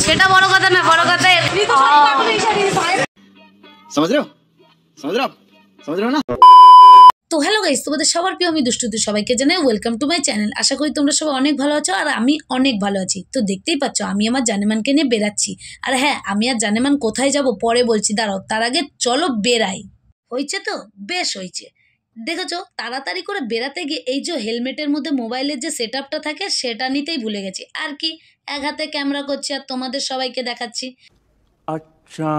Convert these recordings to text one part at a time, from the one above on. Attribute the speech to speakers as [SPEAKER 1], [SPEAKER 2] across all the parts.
[SPEAKER 1] সেটা বড় কথা না, বড় কথা
[SPEAKER 2] समझ रहे हो समझ रहे हो समझ रहे हो ना।
[SPEAKER 1] তো হ্যালো গাইস, তোমাদের সবার প্রিয় আমি দুষ্টুদের সবাইকে জানাই ওয়েলকাম টু মাই চ্যানেল। আশা করি তোমরা সবাই অনেক ভালো আছো আর আমি অনেক ভালো আছি। তো দেখতেই পাচ্ছ আমি আমার জানেমানকে নিয়ে বেরাচ্ছি। আর হ্যাঁ, আমি আর জানেমান কোথায় যাব পরে বলছি, দাঁড়াও, তার আগে চলো বেরাই। হয়েছে তো, বেশ হয়েছে। দেখেছো, তাড়াতাড়ি করে বেরাতে গিয়ে এই যে হেলমেটের মধ্যে মোবাইলের যে সেট আপটা থাকে সেটা নিতেই ভুলে গেছি। আর কি, এক হাতে ক্যামেরা করছি আর তোমাদের সবাইকে দেখাচ্ছি। আচ্ছা,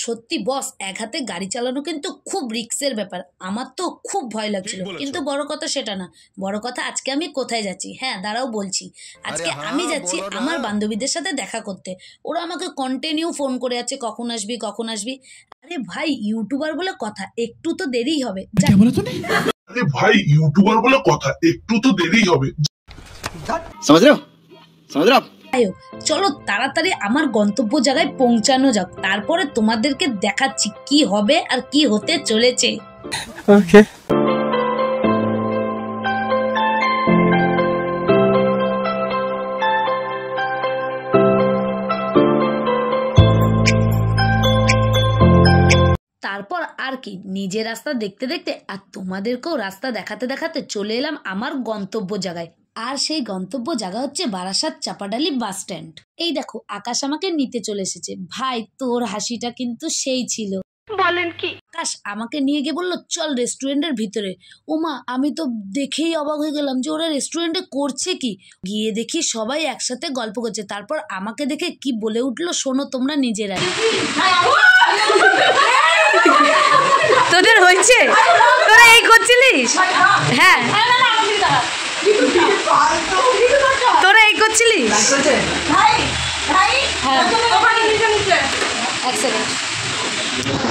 [SPEAKER 1] সত্যি বস, এক হাতে গাড়ি চালানো কিন্তু খুব রিস্কের ব্যাপার। আমার তো খুব ভয় লাগছিল, কিন্তু বড় কথা সেটা না। বড় কথা আজকে আমি কোথায় যাচ্ছি। হ্যাঁ দাঁড়াও বলছি। আজকে আমি যাচ্ছি আমার বান্ধবীদের সাথে দেখা করতে। ওরা আমাকে কন্টিনিউ ফোন করে আছে, কখন আসবি কখন আসবি। আরে ভাই, ইউটিউবার বলে কথা, একটু তো দেরিই হবে।
[SPEAKER 3] আরে ভাই, ইউটিউবার বলে কথা, একটু তো দেরিই হবে।
[SPEAKER 2] समझ रहे हो समझ रहे हो।
[SPEAKER 1] চলো তাড়াতাড়ি আমার গন্তব্য জায়গায় পৌঁছানো যাক, তারপরে তোমাদেরকে দেখাচ্ছি কি হবে আর কি হতে চলেছে। ওকে। তারপর আর কি, নিজের রাস্তা দেখতে দেখতে আর তোমাদেরকেও রাস্তা দেখাতে দেখাতে চলে এলাম আমার গন্তব্য জায়গায়। আর সেই গন্তব্য জায়গা হচ্ছে বারাসাত চাপাডালি বাস স্ট্যান্ড। এই দেখো, আকাশ আমাকে নিতে চলে এসেছে। ভাই, তোর হাসিটা কিন্তু সেই ছিল। বলেন কি? আকাশ আমাকে নিয়ে গিয়ে বললো চল রেস্টুরেন্টের ভিতরে। ওমা, আমি তো দেখেই অবাক হয়ে গেলাম যে ওরা রেস্টুরেন্টে করছে কি। গিয়ে দেখি সবাই একসাথে গল্প করছে। তারপর আমাকে দেখে কি বলে উঠলো শোনো তোমরা নিজেরাই। তোদের হয়েছে? তোরা এই করছিলিস? হ্যাঁ, তোরা এই করছিলিস?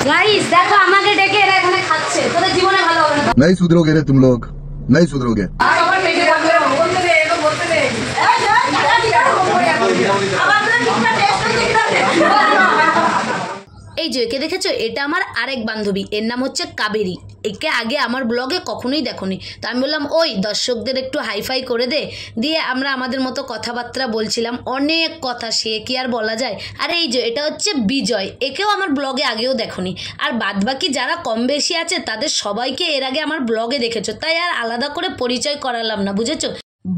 [SPEAKER 1] গাইস দেখো, আমাকে ডেকে এরা এখানে খাচ্ছে। তোদের জীবনে ভালো হবে না।
[SPEAKER 4] नहीं सुधरोगे रे तुम लोग, नहीं सुधरोगे।
[SPEAKER 1] এই যে একে দেখেছো, এটা আমার আরেক বান্ধবী, এর নাম হচ্ছে কাবেরী। একে আগে আমার ব্লগে কখনোই দেখোনি। তো আমি বললাম ওই দর্শকদের একটু হাইফাই করে দে। দিয়ে আমরা আমাদের মতো কথাবার্তা বলছিলাম, অনেক কথা, সে কি আর বলা যায়। আর এই যে এটা হচ্ছে বিজয়, একেও আমার ব্লগে আগেও দেখোনি। আর বাদবাকি যারা কম বেশি আছে তাদের সবাইকে এর আগে আমার ব্লগে দেখেছো, তাই আর আলাদা করে পরিচয় করালাম না, বুঝেছো।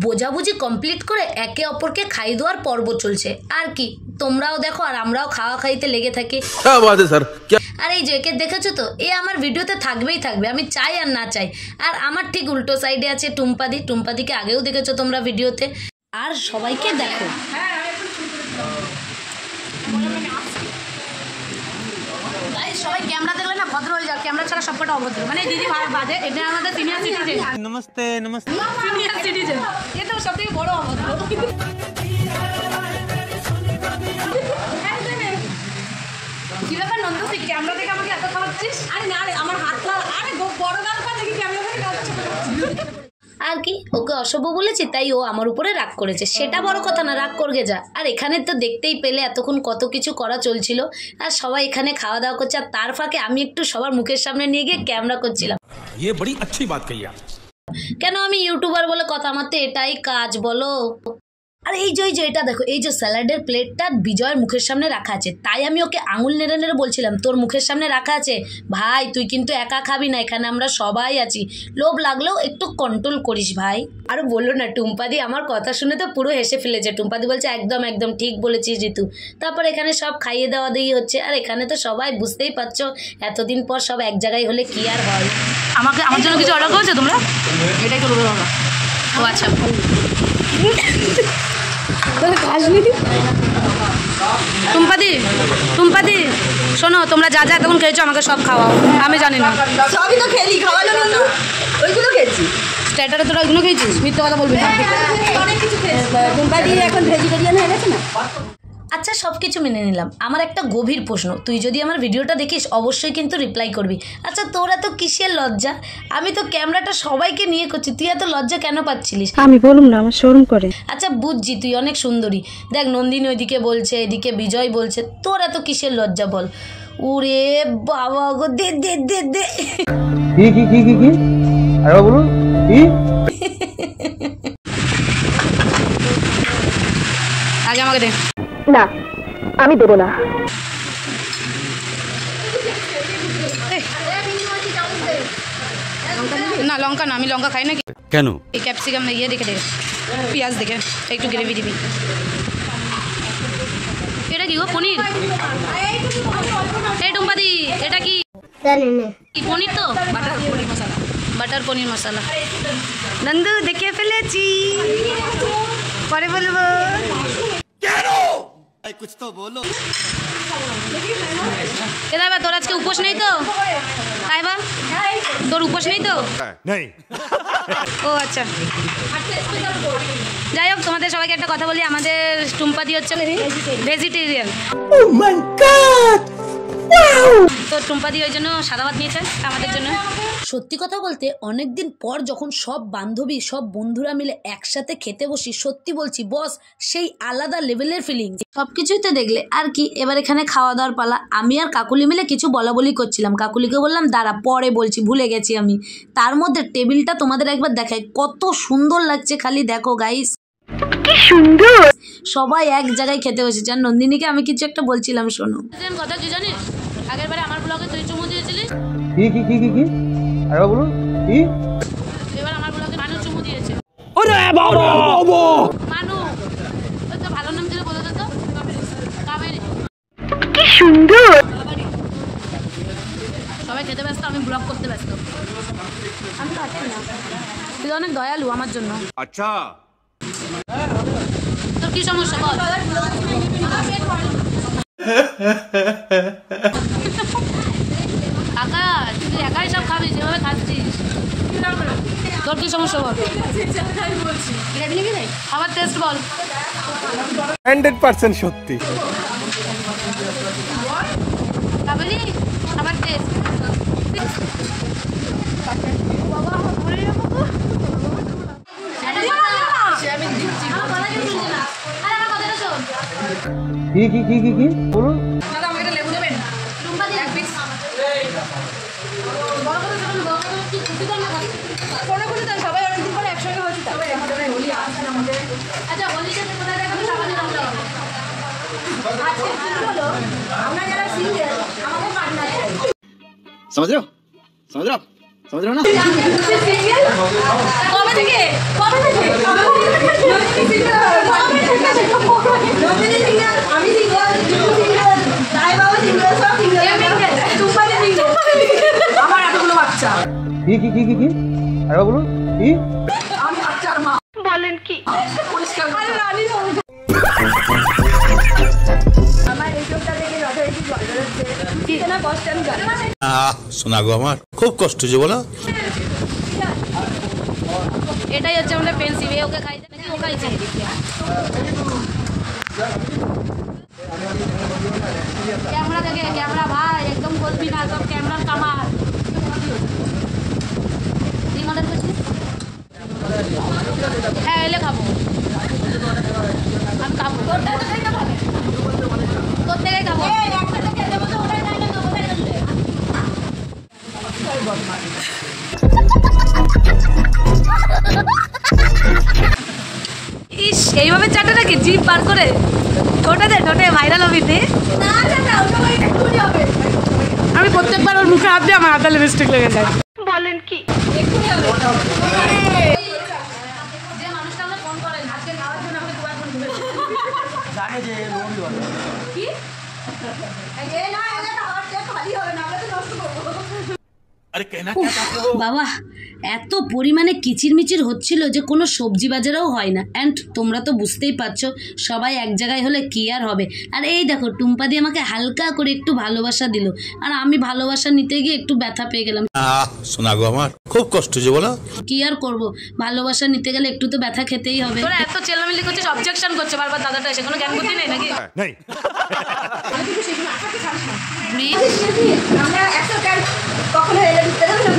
[SPEAKER 1] বোঝাবুঝি কমপ্লিট করে একে অপরকে খাই দেওয়ার পর্ব চলছে। আর কি, তোমরাও দেখো আর আমরাও খাওয়া খাইতে লেগে থাকি। আর এই যে একে দেখেছো তো, এ আমার ভিডিওতে থাকবেই থাকবে, আমি চাই আর না চাই। আর আমার ঠিক উল্টো সাইডে আছে টুম্পাদি। টুম্পাদিকে আগেও দেখেছো তোমরা ভিডিওতে। আর সবাইকে দেখো, সবাই ক্যামেরা দেখলে না ভদ্র হয়ে যাও। ক্যামেরা ছাড়া সবকটা অভদ্র। মানে দিদি বাজে, এটা আমাদের senior citizen. Namaste namaste. Senior citizen, এটা সবথেকে বড় অভদ্র। কি ব্যাপার নন্দু, তুই ক্যামেরা দেখে আমাকে এত খাওয়াচ্ছিস? আরে না রে, আমার হাত লাল। আরে বড় গাল পা দেখি ক্যামেরা দেখে খাওয়াচ্ছিস। আর কি, ওকে অসভ্য বলেছি তাই ও আমার উপরে রাগ করেছে। সেটা বড় কথা না, রাগ করবে যা। আর এখানে তো দেখতেই পেলে এতক্ষণ কত কিছু করা চলছিল। আর সবাই এখানে খাওয়া দাওয়া করছে, আর তার ফাঁকে আমি একটু সবার মুখের সামনে নিয়ে গিয়ে ক্যামেরা করছিলাম। ये बड़ी अच्छी बात कही आप। কেন, আমি ইউটিউবার বলে কথা, আমার তো এটাই কাজ, বলো। আর এই যে এটা দেখো, এই যে স্যালাডের প্লেটটা বিজয়ের মুখের সামনে রাখা আছে। তাই আমি ওকে আঙুল নেড়ে নেড়ে বলছিলাম তোর মুখের সামনে রাখা আছে ভাই, তুই কিন্তু একা খাবি না, এখানে আমরা সবাই আছি। লোভ লাগলেও একটু কন্ট্রোল করিস ভাই। আর বললো না, টুম্পাদি আমার কথা শুনে তো পুরো হেসে ফেলেছে। টুম্পাদি বলছে একদম একদম ঠিক বলেছিস ঋতু। তারপর এখানে সব খাইয়ে দেওয়া দিয়ে হচ্ছে। আর এখানে তো সবাই বুঝতেই পারছো, এতদিন পর সব এক জায়গায় হলে কি আর হয়। আমার জন্য কিছু অর্ডার করেছো তোমরা? এটাই করবে তোমরা? ও আচ্ছা। টুম্পাদি শোনো, তোমরা যা যা তখন খেয়েছো আমাকে সব খাওয়াও। আমি জানি না,
[SPEAKER 5] সবই তো খেলি, খাওয়ালো কিন্তু ওইগুলো খেয়েছি।
[SPEAKER 1] স্ট্যাটারে তোরা ওইগুলো খেয়েছিস? মিথ্যে কথা বলবি না।
[SPEAKER 5] অনেক কিছু খেয়েছি। টুম্পাদি এখন ভেজিটেরিয়ান হয়ে গেছে না।
[SPEAKER 1] আচ্ছা, সব কিছু মেনে নিলাম। আমার একটা গভীর প্রশ্ন, তুই যদি আমার ভিডিওটা দেখিস অবশ্যই কিন্তু রিপ্লাই করবি। আচ্ছা, তোরা তো কিসের লজ্জা? আমি তো ক্যামেরাটা সবাইকে নিয়ে করছি, তুই এত লজ্জা কেন পাচ্ছিলিস?
[SPEAKER 6] আমি বলুম না, আমার শরম করে।
[SPEAKER 1] আচ্ছা বুঝছি, তুই অনেক সুন্দরী। দেখ, নন্দিনী ওইদিকে বলছে, এদিকে বিজয় বলছে, তোর এত কিসের লজ্জা বল? ওরে বাবা গো, দে দে দে দে। কি আরে বলুন কি? আগে আমাকে দে।
[SPEAKER 5] না আমি দেবো না।
[SPEAKER 1] না লঙ্কা না, আমি লঙ্কা খাই না।
[SPEAKER 2] কেন?
[SPEAKER 1] এই ক্যাপসিকাম ইয়ে দেখে দেখে, পেঁয়াজ দেখে একটু গ্রেভি দিবি। এটা কি গো? পনির? এই টুম্পাদি এটা কি? কি পনির তো? বাটার পনির মশলা, বাটার পনির মশলা। নন্দু দেখে ফেলেছি, পরে বলবো। এবার তোর আজকে উপোস নেই তো? তাই বা তোর উপোস নেই তো? ও আচ্ছা, যাই হোক তোমাদের সবাইকে একটা কথা বলি, আমাদের টুম্পাদি হচ্ছে ভেজিটেরিয়ান। তো টুম্পাদি ওই জন্য সাদা ভাত নিয়েছে আমাদের জন্য। সত্যি কথা বলতে অনেকদিন পর যখন সব বান্ধবী সব বন্ধুরা মিলে একসাথে খেতে বসি, সত্যি বলছি বস, সেই আলাদা লেভেলের ফিলিং সবকিছুই তো দেখলে। আর কি, এবার এখানে খাওয়া দাওয়ার পালা। আমি আর কাকুলি মিলে কিছু বলাবলি করছিলাম, কাকুলিকে বললাম দাঁড়া পরে বলছি, ভুলে গেছি আমি। তার মধ্যে টেবিলটা তোমাদের একবার দেখাই, কত সুন্দর লাগছে, খালি দেখো গাইস কি সুন্দর। সবাই এক জায়গায় খেতে বসেছে। আর নন্দিনীকে আমি কিছু একটা বলছিলাম, শোনো। কথা কি জানিস, আগের বারে আমার ব্লগে তুই চুমু দিয়েছিলিস।
[SPEAKER 6] কি আরে বলুন কি?
[SPEAKER 1] এবার আমার ব্লগে মানু চুমু দিয়েছে।
[SPEAKER 6] ওরে বাবা
[SPEAKER 1] মানু তো ভালো নাম ছিল, বলে তো কাবেরী।
[SPEAKER 5] কি সুন্দর।
[SPEAKER 1] সবাই খেতে ব্যস্ত, আমি ব্লগ করতে ব্যস্ত। আমি খাচ্ছি না, তুই অনেক দয়ালু আমার জন্য।
[SPEAKER 2] আচ্ছা
[SPEAKER 1] তোর কি সমস্যা বল? কাকা তুই একাই সব খাবি, যেভাবে খাচ্ছিস। তোর কি সমস্যা বল? খাবার টেস্ট বল।
[SPEAKER 6] 100% সত্যি।
[SPEAKER 1] কাবেরী খাবার টেস্ট।
[SPEAKER 6] কি বলুন।
[SPEAKER 2] समझ रहे हो? समझ रहे हो? समझ रहे हो ना?
[SPEAKER 6] কি আরে বলুন কি?
[SPEAKER 5] বলেন কি?
[SPEAKER 7] শোনা গো আমার খুব কষ্ট যে বলো।
[SPEAKER 1] এটাই হচ্ছে আমাদের পেন্সিল। ওকে খাইছে নাকি ও খাইছে? ক্যামেরা দেখে, ক্যামেরা ভাই একদম বলবি না, সব ক্যামেরার কামাল। তুই মনে করছিস? হ্যাঁ এলে খাবো, আমি খাবো তোর থেকেই খাবো। ইস এইভাবে চাটে নাকি জিভ বার করে? ঠোঁটে ভাইরাল হবি তে? আমি প্রত্যেকবার ওর মুখে হাত দিয়ে আমার হাতে লিপস্টিক লেগে যায়।
[SPEAKER 5] বলেন কি?
[SPEAKER 1] যে মানুষটা আমরা ফোন করেন আজকে খাওয়ার জন্য আমাকে দুবার ফোন করেছে।
[SPEAKER 6] জানে যে রোডই বলে
[SPEAKER 1] কি? এই না এটা খাওয়ার চেয়ে খালি হবে না, আমরা তো নষ্ট করব।
[SPEAKER 7] আরে কেনা কে চাচ্ছো?
[SPEAKER 1] বাবা এত পরিমাণে কিচিরমিচির হচ্ছিল যে কোনো সবজি বাজারেও হয় না। অ্যান্ড তোমরা তো বুঝতেই পারছো সবাই এক জায়গায় হলে কি আর হবে। আর এই দেখো টুম্পা দিয়ে আমাকে হালকা করে একটু ভালোবাসা দিল, আর আমি ভালোবাসা নিতে গিয়ে একটু ব্যথা পেয়ে গেলাম।
[SPEAKER 7] শোনা গো আমার খুব কষ্ট যে বলো।
[SPEAKER 1] কি আর করব, ভালোবাসা নিতে গেলে একটু তো ব্যথা খেতেই হবে। তোরা এত চেল্লামিল্লি করছিস, অবজেকশন করছে বারবার দাদাটা এসে, কোনো জ্ঞান বুদ্ধি নেই নাকি?
[SPEAKER 7] নেই।
[SPEAKER 5] আমরা এত কাল কখনো এলে ঢুকতে দেবো না।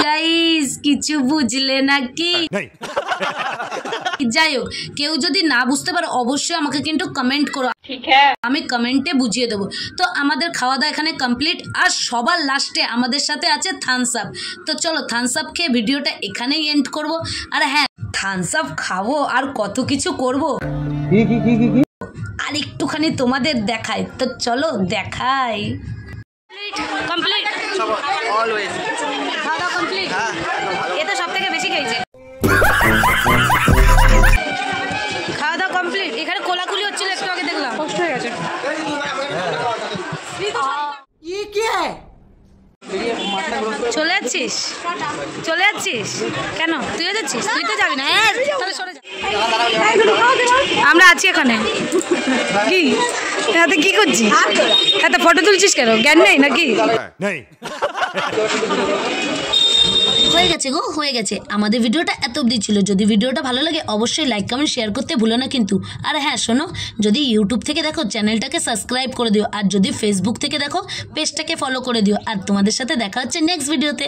[SPEAKER 1] গাইস কিছু বুঝলে নাকি?
[SPEAKER 7] নেই।
[SPEAKER 1] যাই হোক, কেউ যদি না বুঝতে পারো অবশ্যই আমাকে কিন্তু কমেন্ট করো, আমি কমেন্টে বুঝিয়ে দেবো। তো আমাদের খাওয়া দাওয়া এখানে কমপ্লিট, আর সবার লাস্টে আমাদের সাথে আছে থামস আপ। তো চলো থামস আপ খেয়ে ভিডিওটা এখানেই এন্ড করব। আর হ্যাঁ, থামস আপ খাবো আর কত কিছু করব, আর একটুখানি তোমাদের দেখাই। তো চলো দেখাই। কমপ্লিট অলওয়েজ খাওয়া দাওয়া কমপ্লিট। এ তো সব থেকে বেশি খেয়েছে। খাওয়া দাওয়া কমপ্লিট। এখানে কোলাকুলি হচ্ছিল একটু আগে, দেখলাম কষ্ট হয়ে গেছে। চলে যাচ্ছিস? চলে যাচ্ছিস কেন? তুইও যাচ্ছিস? তুই তো যাবি না, তাহলে সরে যা। আমরা আছি এখানে। কি হাতে কি করছিস? হাতে ফটো তুলছিস কেন? জ্ঞান নেই নাকি? হয়ে গেছে গো, হয়ে গেছে। আমাদের ভিডিওটা এত অবধি ছিল। যদি ভিডিওটা ভালো লাগে অবশ্যই লাইক কমেন্ট শেয়ার করতে ভুলো না কিন্তু। আর হ্যাঁ শোনো, যদি ইউটিউব থেকে দেখো চ্যানেলটাকে সাবস্ক্রাইব করে দিও, আর যদি ফেসবুক থেকে দেখো পেজটাকে ফলো করে দিও। আর তোমাদের সাথে দেখা হচ্ছে নেক্সট ভিডিওতে।